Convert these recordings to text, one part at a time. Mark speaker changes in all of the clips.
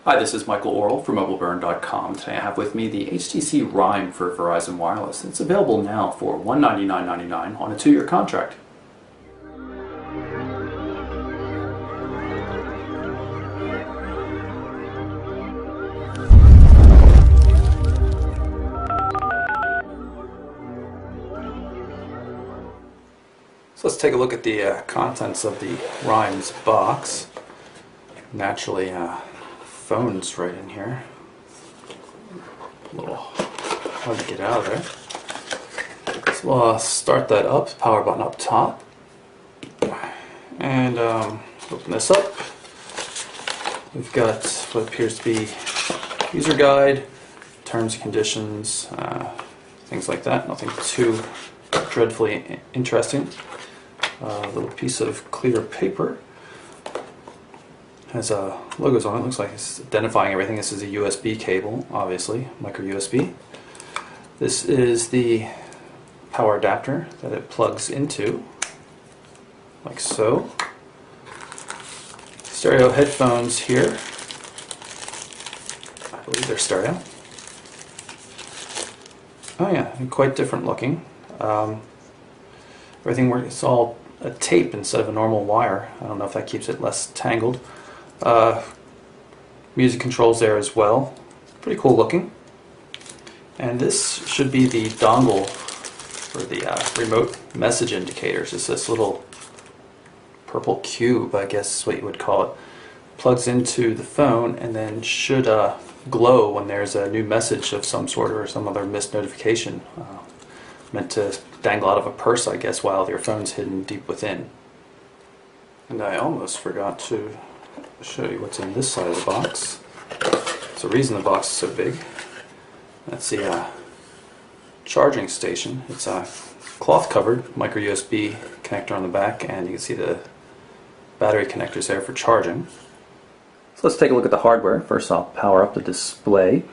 Speaker 1: Hi, this is Michael Orrell from MobileBurn.com. Today I have with me the HTC Rime for Verizon Wireless. It's available now for $199.99 on a 2-year contract. So let's take a look at the contents of the Rime's box. Naturally, phone's right in here. A little hard to get out of there. So we'll start that up, power button up top. And open this up. We've got what appears to be user guide, terms and conditions, things like that. Nothing too dreadfully interesting. A little piece of clear paper. Has logos on it. Looks like it's identifying everything. This is a USB cable, obviously, micro USB. This is the power adapter that it plugs into, like so. Stereo headphones here. I believe they're stereo. Oh yeah, quite different looking. Everything works. It's all a tape instead of a normal wire. I don't know if that keeps it less tangled. Music controls there as well. Pretty cool looking. And this should be the dongle for the remote message indicators. It's this little purple cube, I guess is what you would call it. Plugs into the phone and then should glow when there's a new message of some sort or some other missed notification. Meant to dangle out of a purse, I guess, while your phone's hidden deep within. And I almost forgot to show you what's in this side of the box. It's the reason the box is so big. That's the charging station. It's a cloth covered micro USB connector on the back, and you can see the battery connectors there for charging. So let's take a look at the hardware. First I'll power up the display.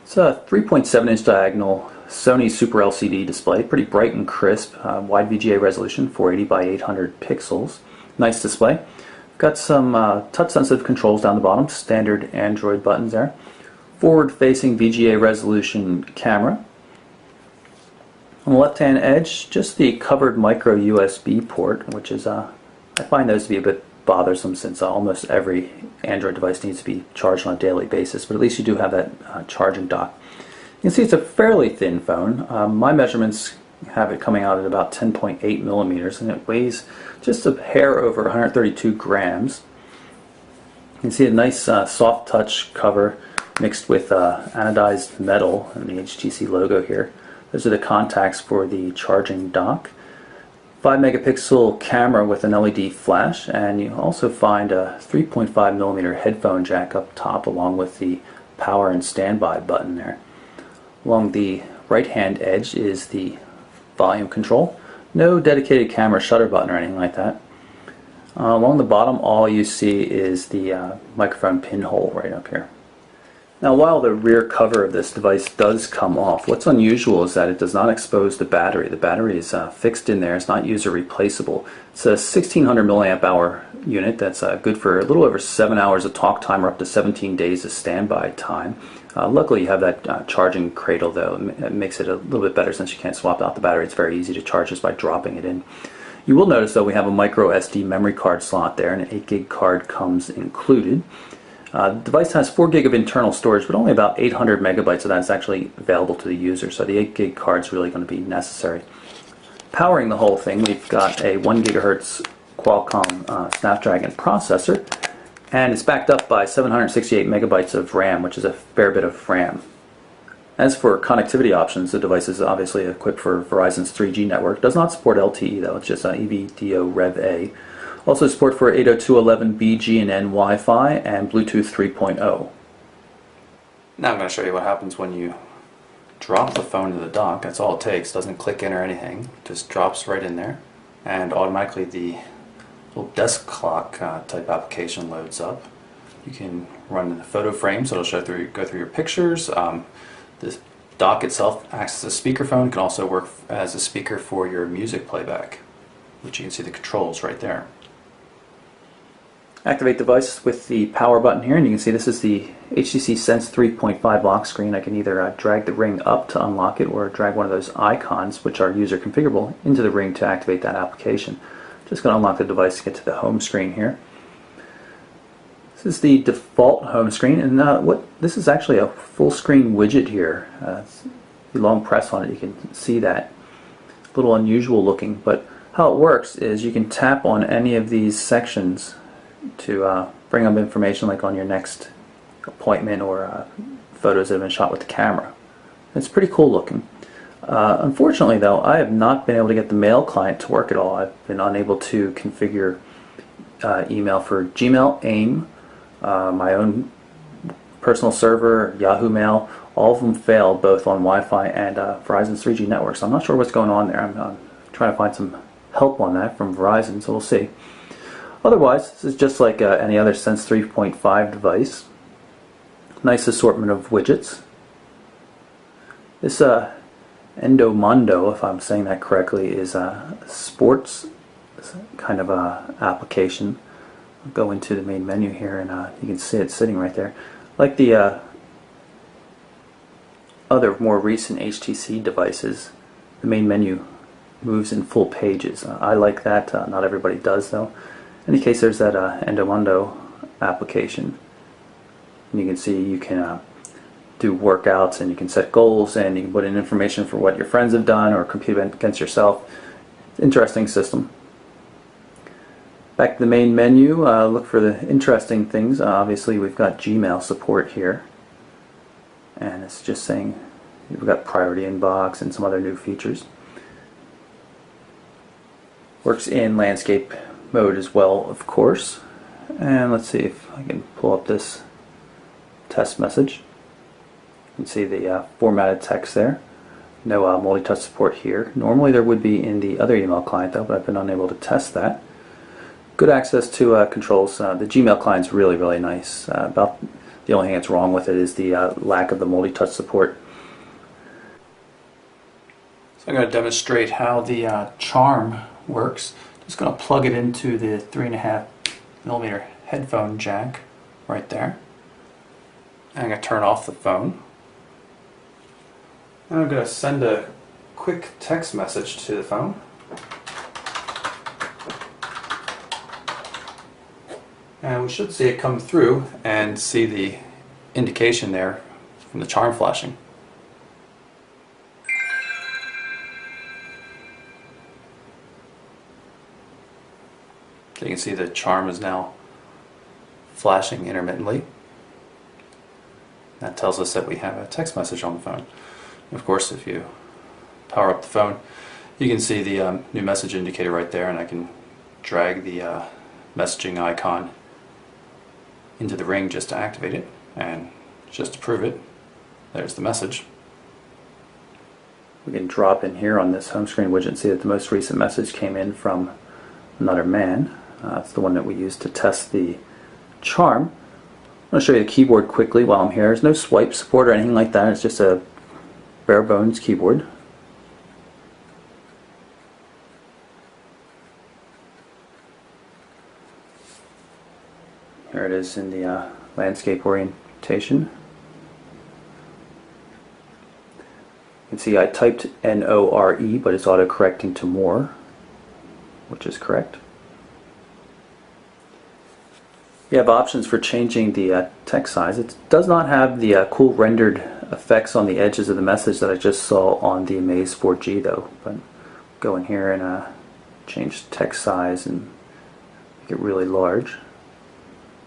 Speaker 1: It's a 3.7 inch diagonal Sony Super LCD display, pretty bright and crisp, wide VGA resolution, 480 by 800 pixels. Nice display. Got some touch-sensitive controls down the bottom, standard Android buttons there. Forward-facing VGA resolution camera. On the left-hand edge, just the covered micro USB port, which is, I find those to be a bit bothersome since almost every Android device needs to be charged on a daily basis, but at least you do have that charging dock. You can see it's a fairly thin phone. My measurements have it coming out at about 10.8 millimeters, and it weighs just a hair over 132 grams. You can see a nice soft touch cover mixed with anodized metal and the HTC logo here. Those are the contacts for the charging dock. 5 megapixel camera with an LED flash, and you also find a 3.5 millimeter headphone jack up top along with the power and standby button there. Along the right hand edge is the volume control. No dedicated camera shutter button or anything like that. Along the bottom, all you see is the microphone pinhole right up here. Now, while the rear cover of this device does come off, what's unusual is that it does not expose the battery. The battery is fixed in there. It's not user replaceable. It's a 1600 milliamp hour unit that's good for a little over 7 hours of talk time or up to 17 days of standby time. Luckily you have that charging cradle though. It makes it a little bit better since you can't swap out the battery. It's very easy to charge just by dropping it in. You will notice though we have a micro SD memory card slot there, and an 8 gig card comes included. The device has 4 gig of internal storage, but only about 800 megabytes of that is actually available to the user, so the 8 gig card is really going to be necessary. Powering the whole thing, we've got a 1 gigahertz Qualcomm Snapdragon processor, and it's backed up by 768 megabytes of RAM, which is a fair bit of RAM. As for connectivity options, the device is obviously equipped for Verizon's 3G network. It does not support LTE though, it's just EVDO Rev A. Also support for 802.11b GNN Wi-Fi and Bluetooth 3.0. Now I'm going to show you what happens when you drop the phone to the dock. That's all it takes. Doesn't click in or anything. Just drops right in there, and automatically the little desk clock type application loads up. You can run in the photo frame, so it'll go through your pictures. The dock itself acts as a speakerphone. It can also work as a speaker for your music playback, which you can see the controls right there. Activate device with the power button here, and you can see this is the HTC Sense 3.5 lock screen. I can either drag the ring up to unlock it or drag one of those icons, which are user configurable, into the ring to activate that application. Just going to unlock the device to get to the home screen here. This is the default home screen, and this is actually a full screen widget here. If you long press on it, you can see that. A little unusual looking, but how it works is you can tap on any of these sections to bring up information like on your next appointment or photos that have been shot with the camera. It's pretty cool looking. Unfortunately though, I have not been able to get the mail client to work at all. I've been unable to configure email for Gmail, AIM, my own personal server, Yahoo Mail. All of them fail both on Wi-Fi and Verizon's 3G network, so I'm not sure what's going on there. I'm trying to find some help on that from Verizon, so we'll see. Otherwise, this is just like any other Sense 3.5 device. Nice assortment of widgets. This Endomondo, if I'm saying that correctly, is a sports kind of application. I'll go into the main menu here, and you can see it sitting right there. Like the other more recent HTC devices, the main menu moves in full pages. I like that. Not everybody does though. In any case, there's that Endomondo application. And you can see you can do workouts, and you can set goals, and you can put in information for what your friends have done or compete against yourself. Interesting system. Back to the main menu, look for the interesting things. Obviously we've got Gmail support here, and it's just saying we've got priority inbox and some other new features. Works in landscape mode as well, of course. And let's see if I can pull up this test message. You can see the formatted text there. No multi-touch support here. Normally there would be in the other email client though, but I've been unable to test that. Good access to controls. The Gmail client's really, really nice. About the only thing that's wrong with it is the lack of the multi-touch support. So I'm going to demonstrate how the charm works. Just going to plug it into the 3.5mm headphone jack right there. I'm going to turn off the phone. And I'm going to send a quick text message to the phone. And we should see it come through and see the indication there from the charm flashing. So you can see the charm is now flashing intermittently. That tells us that we have a text message on the phone. And of course, if you power up the phone, you can see the new message indicator right there, and I can drag the messaging icon into the ring just to activate it, and just to prove it, there's the message. We can drop in here on this home screen widget and see that the most recent message came in from another man. It's the one that we used to test the charm. I'm going to show you the keyboard quickly while I'm here. There's no swipe support or anything like that. It's just a bare bones keyboard. Here it is in the landscape orientation. You can see I typed N-O-R-E, but it's auto-correcting to more, which is correct. You have options for changing the text size. It does not have the cool rendered effects on the edges of the message that I just saw on the Amaze 4G though. But go in here and change text size and make it really large.